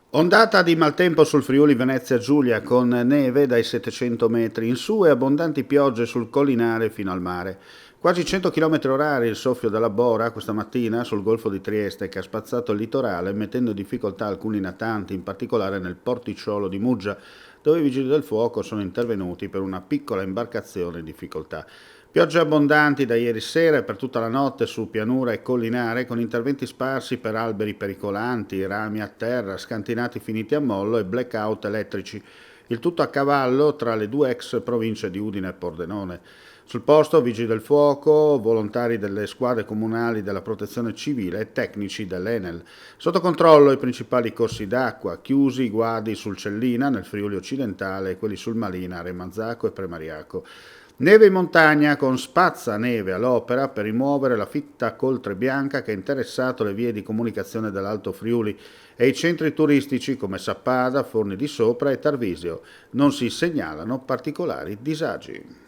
Ondata di maltempo sul Friuli Venezia Giulia con neve dai 700 metri in su e abbondanti piogge sul collinare fino al mare. Quasi 100 km/h il soffio della Bora questa mattina sul golfo di Trieste che ha spazzato il litorale mettendo in difficoltà alcuni natanti, in particolare nel porticciolo di Muggia, dove i vigili del fuoco sono intervenuti per una piccola imbarcazione in difficoltà. Piogge abbondanti da ieri sera e per tutta la notte su pianura e collinare, con interventi sparsi per alberi pericolanti, rami a terra, scantinati finiti a mollo e blackout elettrici. Il tutto a cavallo tra le due ex province di Udine e Pordenone. Sul posto vigili del fuoco, volontari delle squadre comunali della protezione civile e tecnici dell'Enel. Sotto controllo i principali corsi d'acqua, chiusi i guadi sul Cellina nel Friuli occidentale e quelli sul Malina, Remanzacco e Premariaco. Neve in montagna con spazzaneve all'opera per rimuovere la fitta coltre bianca che ha interessato le vie di comunicazione dell'Alto Friuli e i centri turistici come Sappada, Forni di Sopra e Tarvisio. Non si segnalano particolari disagi.